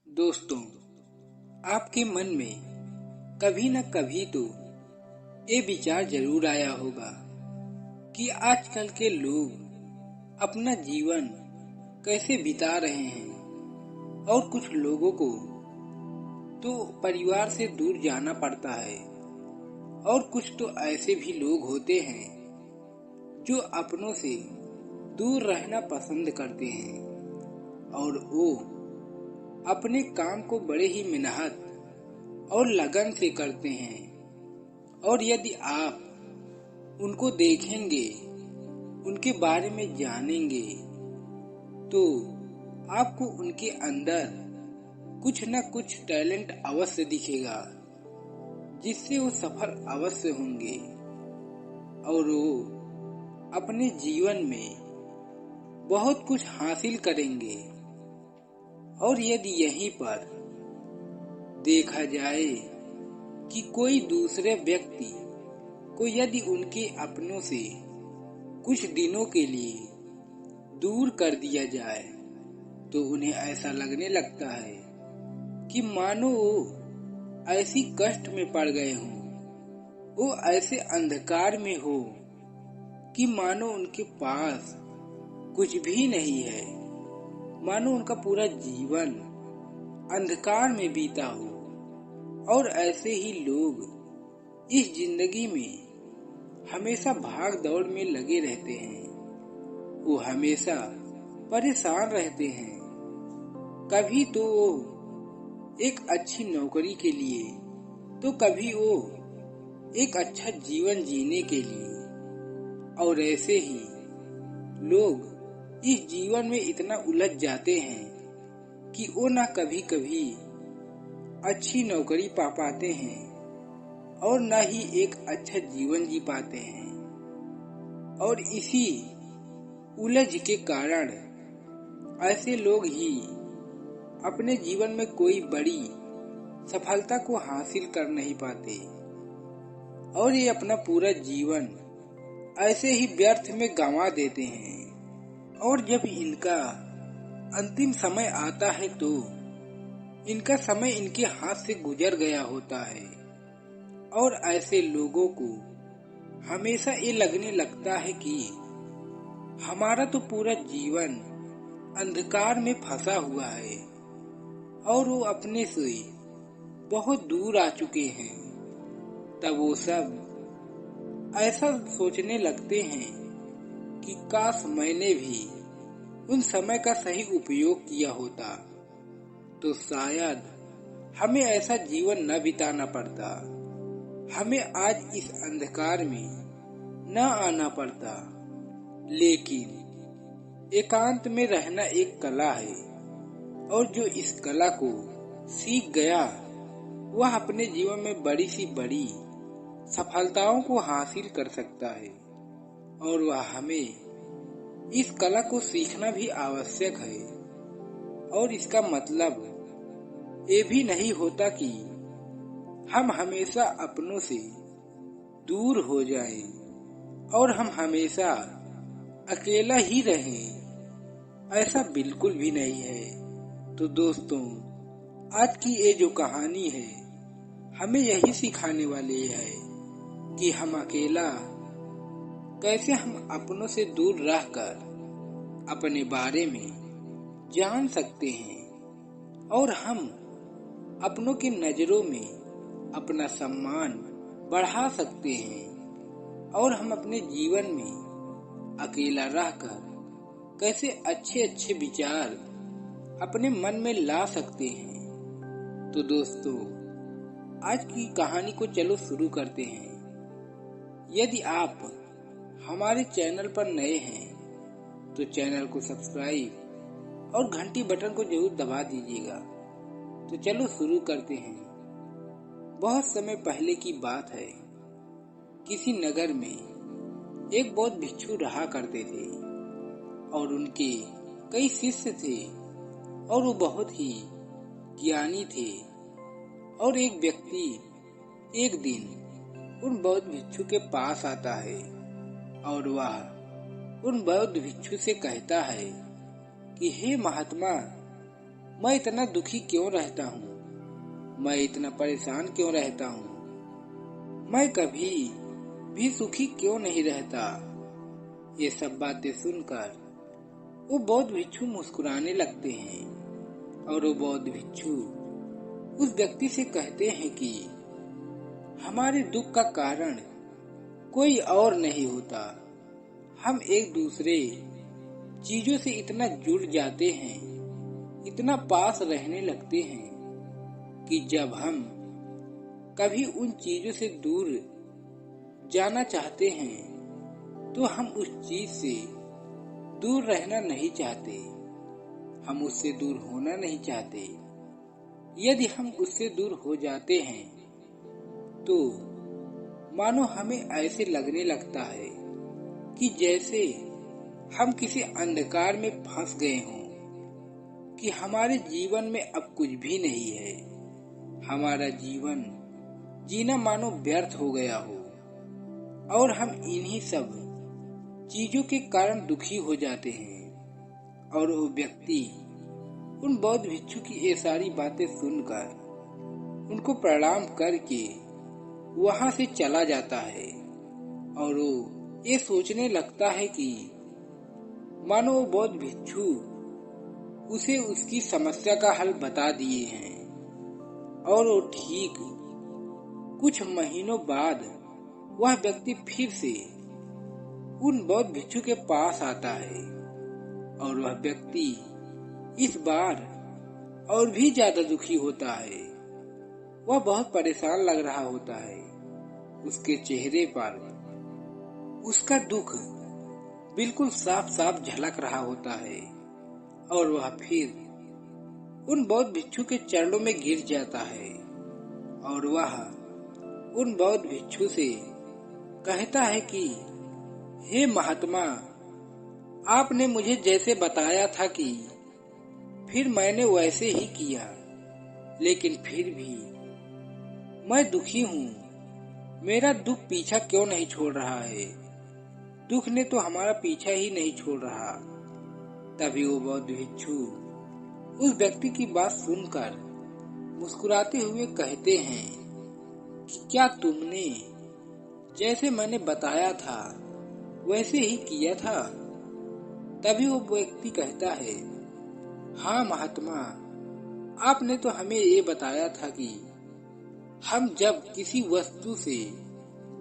दोस्तों, आपके मन में कभी न कभी तो ये विचार जरूर आया होगा कि आजकल के लोग अपना जीवन कैसे बिता रहे हैं और कुछ लोगों को तो परिवार से दूर जाना पड़ता है और कुछ तो ऐसे भी लोग होते हैं जो अपनों से दूर रहना पसंद करते हैं और वो अपने काम को बड़े ही मेहनत और लगन से करते हैं। और यदि आप उनको देखेंगे, उनके बारे में जानेंगे, तो आपको उनके अंदर कुछ न कुछ टैलेंट अवश्य दिखेगा, जिससे वो सफल अवश्य होंगे और वो अपने जीवन में बहुत कुछ हासिल करेंगे। और यदि यहीं पर देखा जाए कि कोई दूसरे व्यक्ति को यदि उनके अपनों से कुछ दिनों के लिए दूर कर दिया जाए, तो उन्हें ऐसा लगने लगता है कि मानो वो ऐसी कष्ट में पड़ गए हों, वो ऐसे अंधकार में हो कि मानो उनके पास कुछ भी नहीं है, मानो उनका पूरा जीवन अंधकार में बीता हो। और ऐसे ही लोग इस जिंदगी में हमेशा भाग दौड़ में लगे रहते हैं, वो हमेशा परेशान रहते हैं। कभी तो वो एक अच्छी नौकरी के लिए, तो कभी वो एक अच्छा जीवन जीने के लिए। और ऐसे ही लोग इस जीवन में इतना उलझ जाते हैं कि वो ना कभी कभी अच्छी नौकरी पा पाते हैं और ना ही एक अच्छा जीवन जी पाते हैं। और इसी उलझ के कारण ऐसे लोग ही अपने जीवन में कोई बड़ी सफलता को हासिल कर नहीं पाते और ये अपना पूरा जीवन ऐसे ही व्यर्थ में गंवा देते हैं। और जब इनका अंतिम समय आता है तो इनका समय इनके हाथ से गुजर गया होता है। और ऐसे लोगों को हमेशा ये लगने लगता है कि हमारा तो पूरा जीवन अंधकार में फंसा हुआ है और वो अपने से बहुत दूर आ चुके हैं। तब वो सब ऐसा सोचने लगते हैं कि काश मैंने भी उन समय का सही उपयोग किया होता, तो शायद हमें ऐसा जीवन न बिताना पड़ता, हमें आज इस अंधकार में न आना पड़ता। लेकिन एकांत में रहना एक कला है और जो इस कला को सीख गया वह अपने जीवन में बड़ी सी बड़ी सफलताओं को हासिल कर सकता है। और वह हमें इस कला को सीखना भी आवश्यक है। और इसका मतलब ये भी नहीं होता कि हम हमेशा अपनों से दूर हो जाएं और हम हमेशा अकेला ही रहें, ऐसा बिल्कुल भी नहीं है। तो दोस्तों, आज की ये जो कहानी है हमें यही सिखाने वाली है कि हम अकेला कैसे हम अपनों से दूर रहकर अपने बारे में जान सकते हैं और हम अपनों की नजरों में अपना सम्मान बढ़ा सकते हैं। और हम अपने जीवन में अकेला रहकर कैसे अच्छे अच्छे विचार अपने मन में ला सकते हैं। तो दोस्तों, आज की कहानी को चलो शुरू करते हैं। यदि आप हमारे चैनल पर नए हैं तो चैनल को सब्सक्राइब और घंटी बटन को जरूर दबा दीजिएगा। तो चलो शुरू करते हैं। बहुत समय पहले की बात है, किसी नगर में एक बौद्ध भिक्षु रहा करते थे और उनके कई शिष्य थे और वो बहुत ही ज्ञानी थे। और एक व्यक्ति एक दिन उन बौद्ध भिक्षु के पास आता है और वह उन बौद्ध भिक्षु से कहता है कि हे महात्मा, मैं इतना दुखी क्यों रहता हूँ, मैं इतना परेशान क्यों रहता हूँ, मैं कभी भी सुखी क्यों नहीं रहता। ये सब बातें सुनकर वो बौद्ध भिक्षु मुस्कुराने लगते हैं और वो बौद्ध भिक्षु उस व्यक्ति से कहते हैं कि हमारे दुख का कारण कोई और नहीं होता, हम एक दूसरे चीजों से इतना जुड़ जाते हैं, इतना पास रहने लगते हैं कि जब हम कभी उन चीजों से दूर जाना चाहते हैं तो हम उस चीज से दूर रहना नहीं चाहते, हम उससे दूर होना नहीं चाहते। यदि हम उससे दूर हो जाते हैं तो मानो हमें ऐसे लगने लगता है कि जैसे हम किसी अंधकार में फंस गए हों, कि हमारे जीवन में अब कुछ भी नहीं है, हमारा जीवन जीना मानो व्यर्थ हो गया हो और हम इन्हीं सब चीजों के कारण दुखी हो जाते हैं। और वो व्यक्ति उन बौद्ध भिक्षु की ये सारी बातें सुनकर उनको प्रणाम करके वहां से चला जाता है और वो ये सोचने लगता है कि मानो वो बौद्ध भिक्षु उसे उसकी समस्या का हल बता दिए हैं। और वो ठीक कुछ महीनों बाद वह व्यक्ति फिर से उन बौद्ध भिक्षु के पास आता है और वह व्यक्ति इस बार और भी ज्यादा दुखी होता है। वह बहुत परेशान लग रहा होता है, उसके चेहरे पर उसका दुख बिल्कुल साफ साफ झलक रहा होता है और वह फिर उन बौद्ध भिक्षु के चरणों में गिर जाता है और वह उन बौद्ध भिक्षु से कहता है कि हे महात्मा, आपने मुझे जैसे बताया था कि फिर मैंने वैसे ही किया, लेकिन फिर भी मैं दुखी हूँ। मेरा दुख पीछा क्यों नहीं छोड़ रहा है? दुख ने तो हमारा पीछा ही नहीं छोड़ रहा। तभी वो बौद्ध भिक्षु उस व्यक्ति की बात सुनकर मुस्कुराते हुए कहते हैं कि क्या तुमने जैसे मैंने बताया था वैसे ही किया था? तभी वो व्यक्ति कहता है, हाँ महात्मा, आपने तो हमें ये बताया था कि हम जब किसी वस्तु से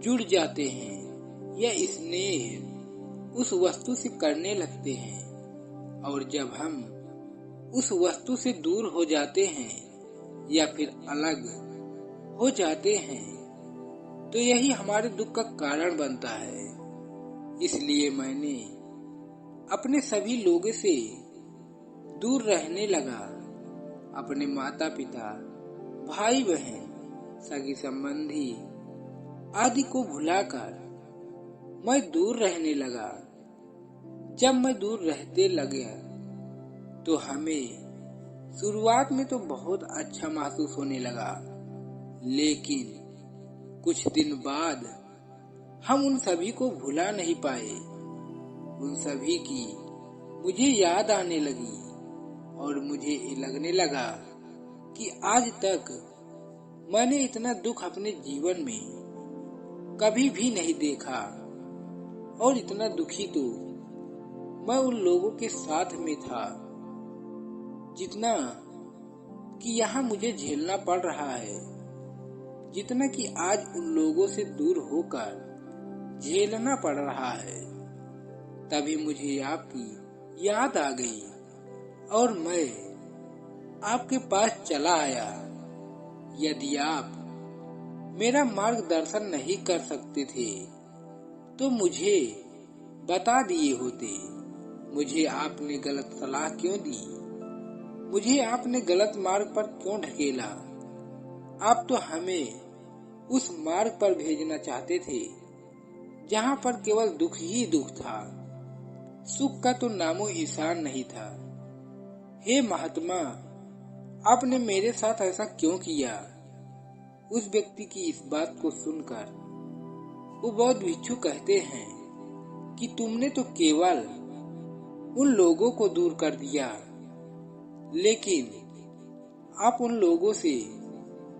जुड़ जाते हैं या स्नेह उस वस्तु से करने लगते हैं और जब हम उस वस्तु से दूर हो जाते हैं या फिर अलग हो जाते हैं तो यही हमारे दुख का कारण बनता है। इसलिए मैंने अपने सभी लोगों से दूर रहने लगा, अपने माता पिता, भाई बहन, सगी संबंधी आदि को भुलाकर मैं दूर रहने लगा। जब मैं दूर रहते लगे तो हमें शुरुआत में तो बहुत अच्छा महसूस होने लगा, लेकिन कुछ दिन बाद हम उन सभी को भुला नहीं पाए। उन सभी की मुझे याद आने लगी और मुझे ये लगने लगा कि आज तक मैंने इतना दुख अपने जीवन में कभी भी नहीं देखा और इतना दुखी तो मैं उन लोगों के साथ में था जितना कि यहाँ मुझे झेलना पड़ रहा है, जितना कि आज उन लोगों से दूर होकर झेलना पड़ रहा है। तभी मुझे आपकी याद आ गई और मैं आपके पास चला आया। यदि आप मेरा मार्गदर्शन नहीं कर सकते थे तो मुझे बता दिए होते। मुझे आपने गलत सलाह क्यों दी? मुझे आपने गलत मार्ग पर क्यों ढकेला? आप तो हमें उस मार्ग पर भेजना चाहते थे जहाँ पर केवल दुख ही दुख था, सुख का तो नामो निशान नहीं था। हे महात्मा, आपने मेरे साथ ऐसा क्यों किया? उस व्यक्ति की इस बात को सुनकर वो बौद्ध भिक्षु कहते हैं कि तुमने तो केवल उन लोगों को दूर कर दिया, लेकिन आप उन लोगों से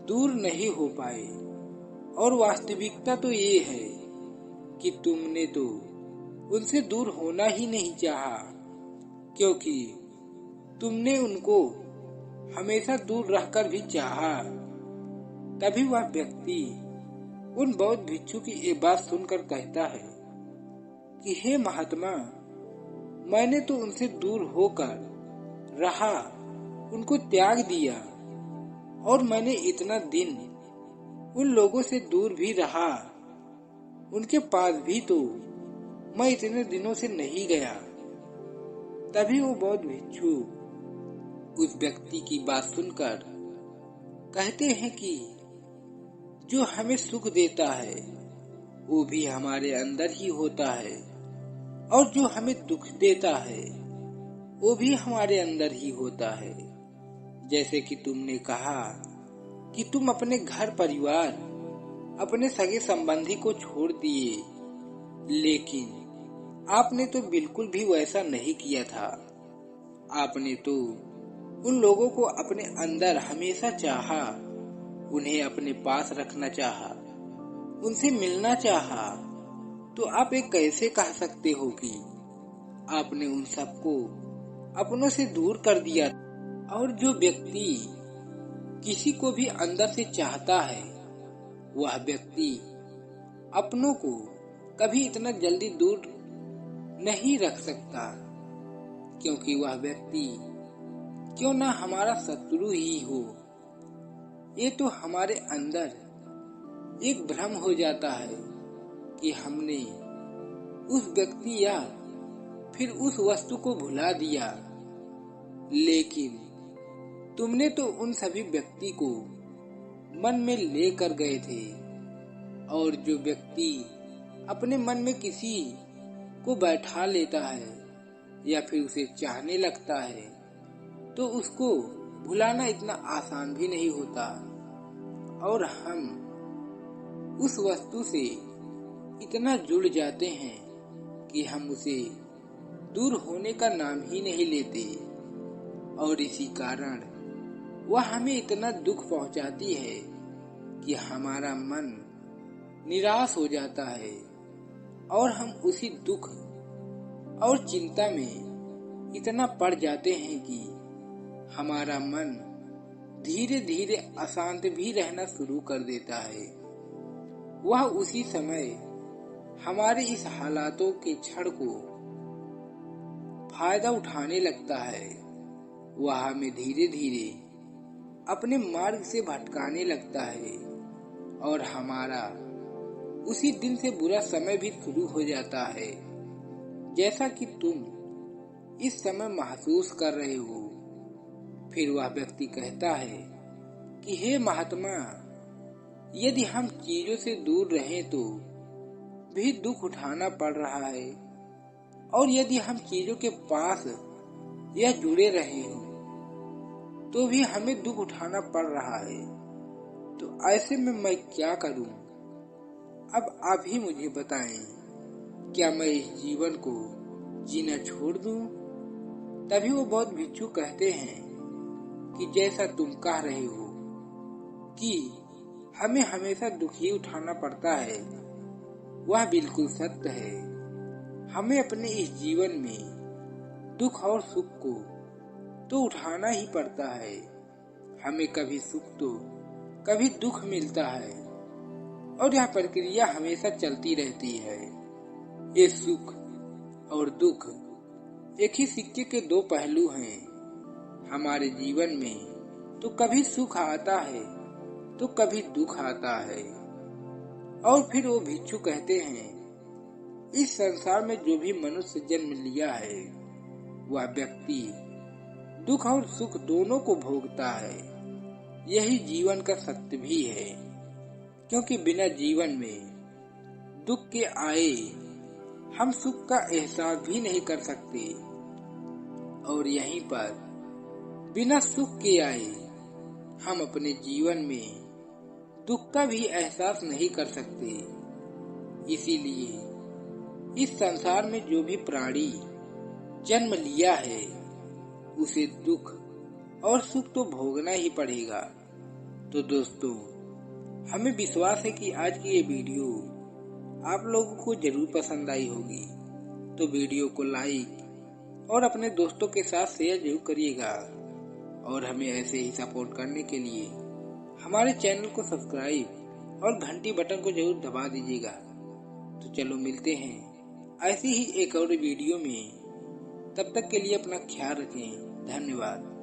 दूर नहीं हो पाए। और वास्तविकता तो ये है कि तुमने तो उनसे दूर होना ही नहीं चाहा, क्योंकि तुमने उनको हमेशा दूर रहकर भी चाहा। तभी वह व्यक्ति उन बौद्ध भिक्षु की ये बात सुनकर कहता है कि हे महात्मा, मैंने तो उनसे दूर होकर रहा, उनको त्याग दिया, और मैंने इतना दिन उन लोगों से दूर भी रहा, उनके पास भी तो मैं इतने दिनों से नहीं गया। तभी वो बौद्ध भिक्षु उस व्यक्ति की बात सुनकर कहते हैं कि जो हमें सुख देता है वो भी हमारे अंदर ही होता है, और जो हमें दुख देता है वो भी हमारे अंदर ही होता है। जैसे कि तुमने कहा कि तुम अपने घर परिवार, अपने सगे संबंधी को छोड़ दिए, लेकिन आपने तो बिल्कुल भी वैसा नहीं किया था। आपने तो उन लोगों को अपने अंदर हमेशा चाहा, उन्हें अपने पास रखना चाहा, उनसे मिलना चाहा। तो आप ये कैसे कह सकते हो कि आपने उन सबको अपनों से दूर कर दिया? और जो व्यक्ति किसी को भी अंदर से चाहता है, वह व्यक्ति अपनों को कभी इतना जल्दी दूर नहीं रख सकता, क्योंकि वह व्यक्ति क्यों ना हमारा शत्रु ही हो, ये तो हमारे अंदर एक भ्रम हो जाता है कि हमने उस व्यक्ति या फिर उस वस्तु को भुला दिया। लेकिन तुमने तो उन सभी व्यक्ति को मन में लेकर गए थे, और जो व्यक्ति अपने मन में किसी को बैठा लेता है या फिर उसे चाहने लगता है, तो उसको भुलाना इतना आसान भी नहीं होता। और हम उस वस्तु से इतना जुड़ जाते हैं कि हम उसे दूर होने का नाम ही नहीं लेते, और इसी कारण वह हमें इतना दुख पहुंचाती है कि हमारा मन निराश हो जाता है, और हम उसी दुख और चिंता में इतना पड़ जाते हैं कि हमारा मन धीरे धीरे अशांत भी रहना शुरू कर देता है। वह उसी समय हमारे इस हालातों के क्षण को फायदा उठाने लगता है। वह हमें धीरे धीरे अपने मार्ग से भटकाने लगता है, और हमारा उसी दिन से बुरा समय भी शुरू हो जाता है, जैसा कि तुम इस समय महसूस कर रहे हो। फिर वह व्यक्ति कहता है कि हे महात्मा, यदि हम चीजों से दूर रहें तो भी दुख उठाना पड़ रहा है, और यदि हम चीजों के पास या जुड़े रहे हो तो भी हमें दुख उठाना पड़ रहा है। तो ऐसे में मैं क्या करूं? अब आप ही मुझे बताएं, क्या मैं इस जीवन को जीना छोड़ दूं? तभी वो बौद्ध भिक्षु कहते हैं कि जैसा तुम कह रहे हो कि हमें हमेशा दुख ही उठाना पड़ता है, वह बिल्कुल सत्य है। हमें अपने इस जीवन में दुख और सुख को तो उठाना ही पड़ता है। हमें कभी सुख तो कभी दुख मिलता है, और यह प्रक्रिया हमेशा चलती रहती है। ये सुख और दुख एक ही सिक्के के दो पहलू हैं। हमारे जीवन में तो कभी सुख आता है तो कभी दुख आता है। और फिर वो भिक्षु कहते हैं, इस संसार में जो भी मनुष्य जन्म लिया है, वह व्यक्ति दुख और सुख दोनों को भोगता है। यही जीवन का सत्य भी है, क्योंकि बिना जीवन में दुख के आए हम सुख का एहसास भी नहीं कर सकते, और यहीं पर बिना सुख के आए हम अपने जीवन में दुख का भी एहसास नहीं कर सकते। इसीलिए इस संसार में जो भी प्राणी जन्म लिया है, उसे दुख और सुख तो भोगना ही पड़ेगा। तो दोस्तों, हमें विश्वास है कि आज की ये वीडियो आप लोगों को जरूर पसंद आई होगी। तो वीडियो को लाइक और अपने दोस्तों के साथ शेयर जरूर करिएगा और हमें ऐसे ही सपोर्ट करने के लिए हमारे चैनल को सब्सक्राइब और घंटी बटन को जरूर दबा दीजिएगा। तो चलो मिलते हैं ऐसी ही एक और वीडियो में। तब तक के लिए अपना ख्याल रखें। धन्यवाद।